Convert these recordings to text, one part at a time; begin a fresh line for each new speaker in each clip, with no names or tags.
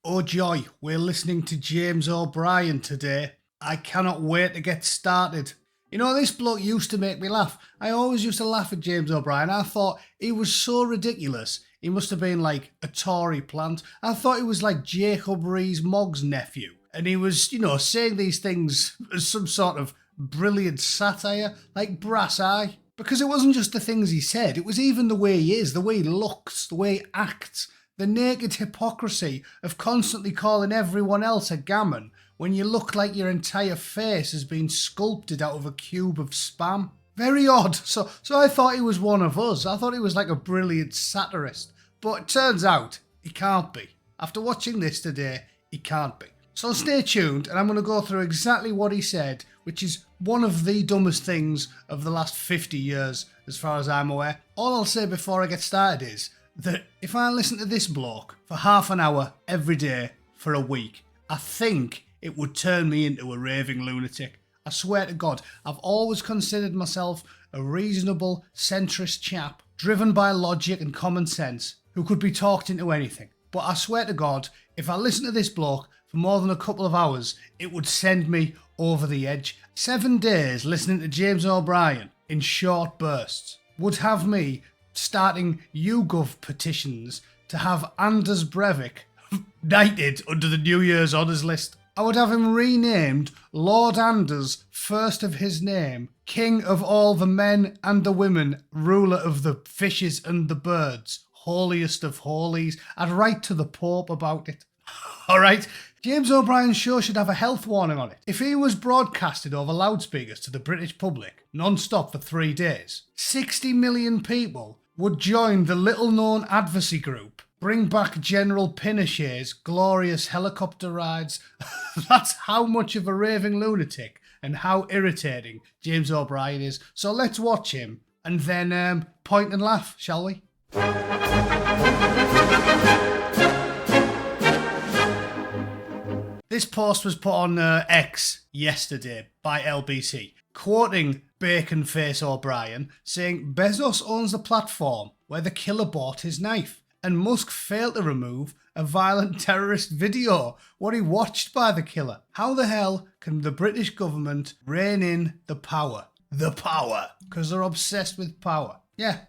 Oh joy, we're listening to James O'Brien today. I cannot wait to get started. You know, this bloke used to make me laugh. I always used to laugh at James O'Brien. I thought he was so ridiculous. He must have been like a Tory plant. I thought he was like Jacob Rees-Mogg's nephew. And he was, saying these things as some sort of brilliant satire, like Brass Eye. Because it wasn't just the things he said, it was even the way he is, the way he looks, the way he acts. The naked hypocrisy of constantly calling everyone else a gammon when you look like your entire face has been sculpted out of a cube of spam. Very odd. So I thought he was one of us. I thought he was like a brilliant satirist. But it turns out he can't be. After watching this today, he can't be. So stay tuned and I'm going to go through exactly what he said, which is one of the dumbest things of the last 50 years as far as I'm aware. All I'll say before I get started is that if I listen to this bloke for half an hour every day for a week, I think it would turn me into a raving lunatic. I swear to God, I've always considered myself a reasonable, centrist chap, driven by logic and common sense, who could be talked into anything. But I swear to God, if I listen to this bloke for more than a couple of hours, it would send me over the edge. 7 days listening to James O'Brien in short bursts would have me starting YouGov petitions to have Anders Breivik knighted under the New Year's honours list. I would have him renamed Lord Anders, first of his name, King of all the men and the women, ruler of the fishes and the birds, holiest of holies. I'd write to the Pope about it. Alright, James O'Brien's show should have a health warning on it. If he was broadcasted over loudspeakers to the British public, non-stop for 3 days, 60 million people would join the little-known advocacy group, Bring Back General Pinochet's glorious helicopter rides. That's how much of a raving lunatic and how irritating James O'Brien is. So let's watch him and then point and laugh, shall we? This post was put on X yesterday by LBC, quoting Bacon Face O'Brien, saying Bezos owns the platform where the killer bought his knife, and Musk failed to remove a violent terrorist video, what he watched by the killer. How the hell can the British government rein in the power? The power. Because they're obsessed with power. Yeah.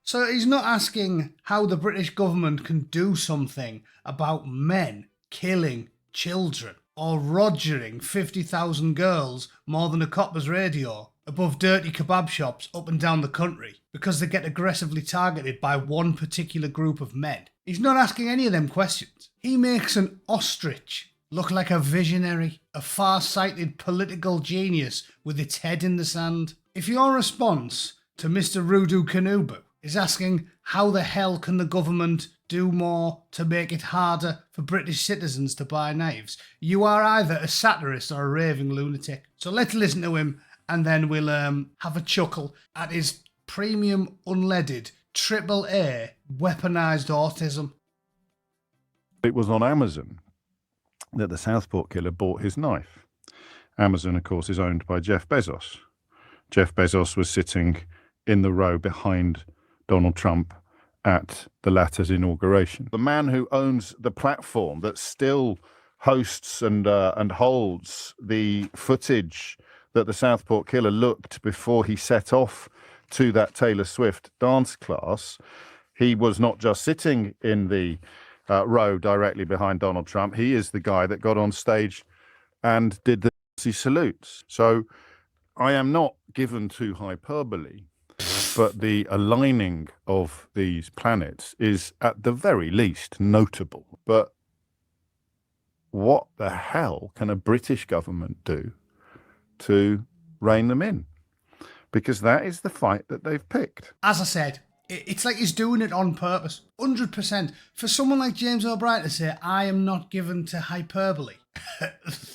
So he's not asking how the British government can do something about men killing children or rogering 50,000 girls more than a copper's radio above dirty kebab shops up and down the country because they get aggressively targeted by one particular group of men. He's not asking any of them questions. He makes an ostrich look like a visionary, a far-sighted political genius with its head in the sand. If your response to Mr. Rudu Kanubu is asking how the hell can the government do more to make it harder for British citizens to buy knives, you are either a satirist or a raving lunatic. So let's listen to him and then we'll have a chuckle at his premium unleaded AAA weaponised autism.
It was on Amazon that the Southport killer bought his knife. Amazon, of course, is owned by Jeff Bezos. Jeff Bezos was sitting in the row behind Donald Trump at the latter's inauguration. The man who owns the platform that still hosts and holds the footage that the Southport killer looked before he set off to that Taylor Swift dance class. He was not just sitting in the row directly behind Donald Trump. He is the guy that got on stage and did the salutes. So I am not given to hyperbole, but the aligning of these planets is at the very least notable. But what the hell can a British government do to rein them in? Because that is the fight that they've picked.
As I said, it's like he's doing it on purpose. 100%. For someone like James O'Brien to say, I am not given to hyperbole,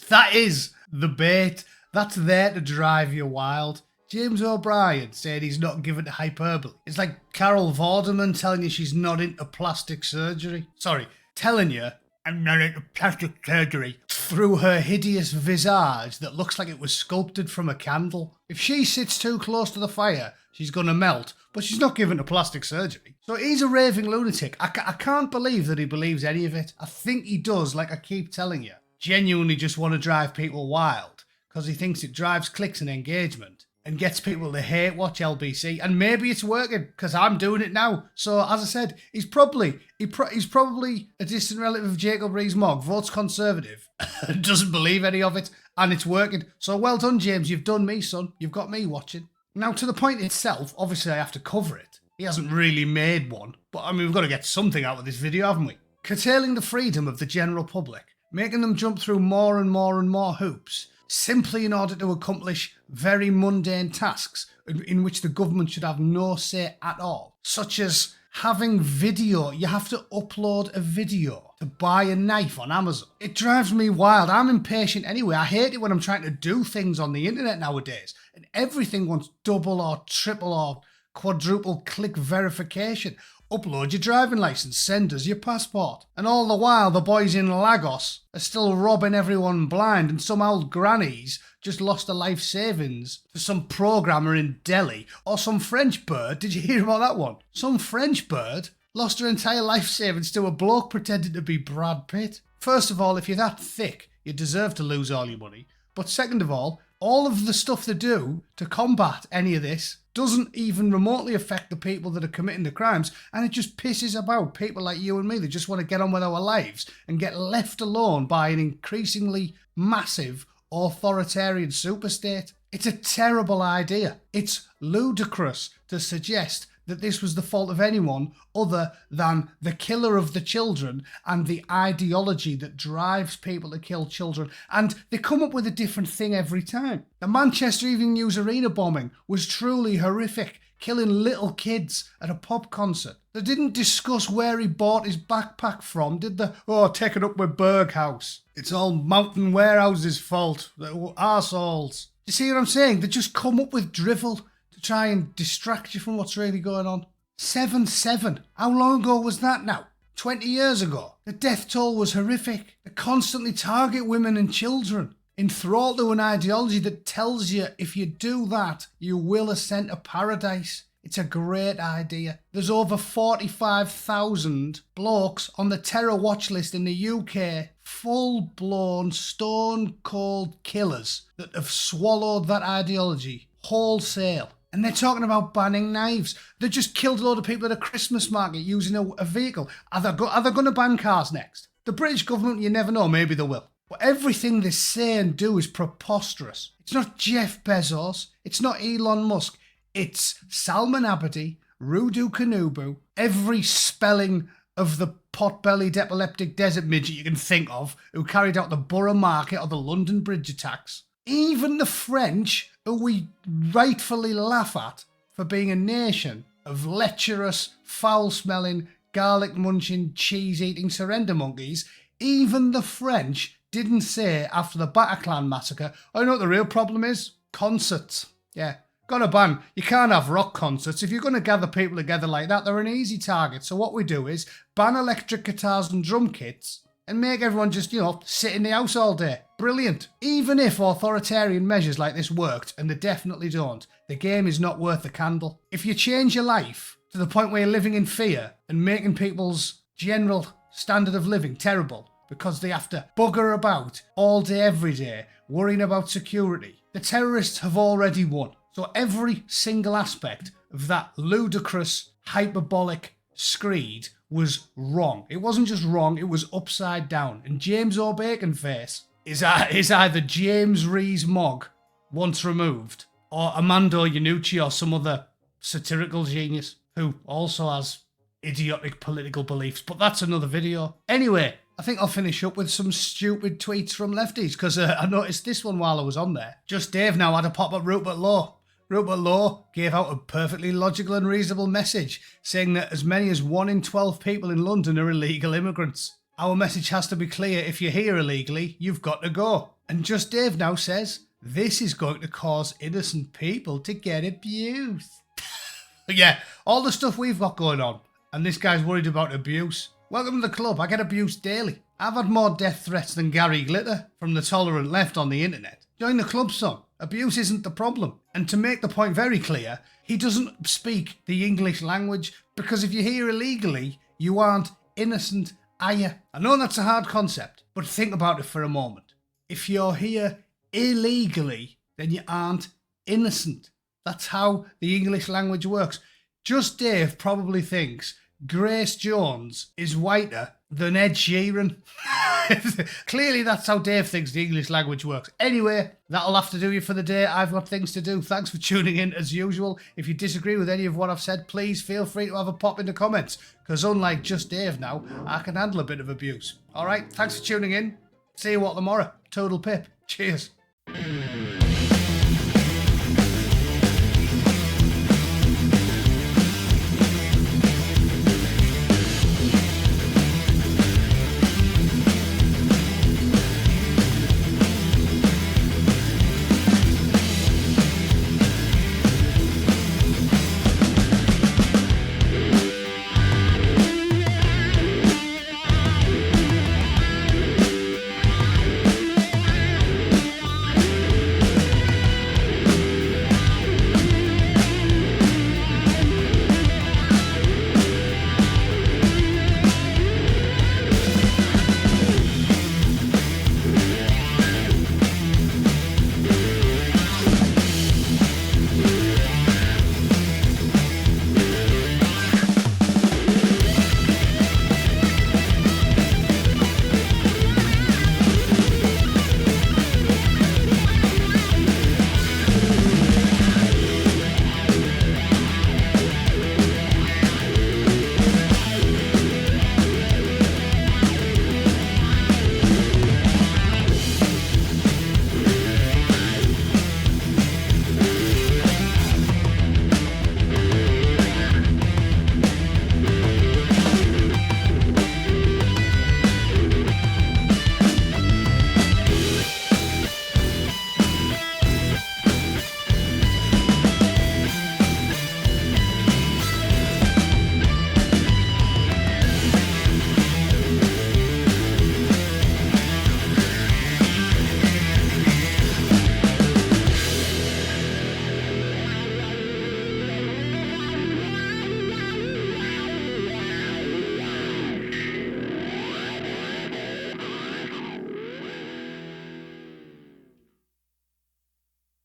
that is the bait. That's there to drive you wild. James O'Brien saying he's not given to hyperbole. It's like Carol Vorderman telling you she's not into plastic surgery. Sorry, telling you, I'm not into plastic surgery. through her hideous visage that looks like it was sculpted from a candle. If she sits too close to the fire, she's going to melt, but she's not given to plastic surgery. So he's a raving lunatic. I can't believe that he believes any of it. I think he does, like I keep telling you. Genuinely just want to drive people wild, because he thinks it drives clicks and engagement and gets people to hate watch LBC. And maybe it's working, because I'm doing it now. So as I said, he's probably a distant relative of Jacob Rees-Mogg, votes Conservative, and doesn't believe any of it, and it's working. So well done, James. You've done me, son. You've got me watching. Now, to the point itself, obviously I have to cover it. He hasn't really made one, but I mean, we've got to get something out of this video, haven't we? Curtailing the freedom of the general public, making them jump through more and more and more hoops, simply in order to accomplish very mundane tasks in which the government should have no say at all, such as having video. You have to upload a video to buy a knife on Amazon. It drives me wild. I'm impatient anyway. I hate it when I'm trying to do things on the internet nowadays and everything wants double or triple or quadruple click verification. Upload your driving license, send us your passport. And all the while, the boys in Lagos are still robbing everyone blind, and some old grannies just lost their life savings to some programmer in Delhi. Or some French bird, did you hear about that one? Some French bird lost her entire life savings to a bloke pretending to be Brad Pitt. First of all, if you're that thick, you deserve to lose all your money. But second of all of the stuff they do to combat any of this doesn't even remotely affect the people that are committing the crimes, and it just pisses about people like you and me that just want to get on with our lives and get left alone by an increasingly massive authoritarian superstate. It's a terrible idea. It's ludicrous to suggest that this was the fault of anyone other than the killer of the children and the ideology that drives people to kill children. And they come up with a different thing every time. The Manchester Evening News Arena bombing was truly horrific, killing little kids at a pop concert. They didn't discuss where he bought his backpack from, did they? Oh, take it up with Berghaus. It's all Mountain Warehouse's fault. They're arseholes. You see what I'm saying? They just come up with drivel to try and distract you from what's really going on. 7/7. How long ago was that now? 20 years ago. The death toll was horrific. They constantly target women and children, enthralled to an ideology that tells you if you do that, you will ascend to paradise. It's a great idea. There's over 45,000 blokes on the terror watch list in the UK, full-blown, stone-cold killers that have swallowed that ideology wholesale. And they're talking about banning knives. They just killed a load of people at a Christmas market using a vehicle. Are they going to ban cars next? The British government, you never know, maybe they will. But everything they say and do is preposterous. It's not Jeff Bezos. It's not Elon Musk. It's Salman Abedi, Rudu Kanubu, every spelling of the pot-bellied epileptic desert midget you can think of who carried out the Borough Market or the London Bridge attacks. Even the French, who we rightfully laugh at for being a nation of lecherous, foul-smelling, garlic-munching, cheese-eating surrender monkeys, even the French didn't say after the Bataclan massacre, "Oh, you know what the real problem is? Concerts." Yeah, got a ban. You can't have rock concerts. If you're going to gather people together like that, they're an easy target. So what we do is ban electric guitars and drum kits and make everyone just, sit in the house all day. Brilliant. Even if authoritarian measures like this worked, and they definitely don't, the game is not worth the candle. If you change your life to the point where you're living in fear and making people's general standard of living terrible because they have to bugger about all day, every day, worrying about security, the terrorists have already won. So every single aspect of that ludicrous, hyperbolic screed was wrong. It wasn't just wrong, it was upside down. And James O'Baconface is either James Rees-Mogg, once removed, or Armando Iannucci or some other satirical genius who also has idiotic political beliefs. But that's another video. Anyway, I think I'll finish up with some stupid tweets from Lefties, because I noticed this one while I was on there. Just Dave now had a pop at Rupert Law. Rupert Law gave out a perfectly logical and reasonable message, saying that as many as 1 in 12 people in London are illegal immigrants. Our message has to be clear: if you're here illegally, you've got to go. And Just Dave now says, this is going to cause innocent people to get abused. Yeah, all the stuff we've got going on, and this guy's worried about abuse. Welcome to the club. I get abused daily. I've had more death threats than Gary Glitter from the tolerant left on the internet. Join the club, son. Abuse isn't the problem. And to make the point very clear, he doesn't speak the English language, because if you're here illegally, you aren't innocent, are you? I know that's a hard concept, but think about it for a moment. If you're here illegally, then you aren't innocent. That's how the English language works. Just Dave probably thinks Grace Jones is whiter than Ed Sheeran. Clearly that's how Dave thinks the English language works. Anyway, that'll have to do you for the day. I've got things to do. Thanks for tuning in as usual. If you disagree with any of what I've said, please feel free to have a pop in the comments, because unlike Just Dave now, I can handle a bit of abuse. Alright, thanks for tuning in. See you all tomorrow. Total pip. Cheers.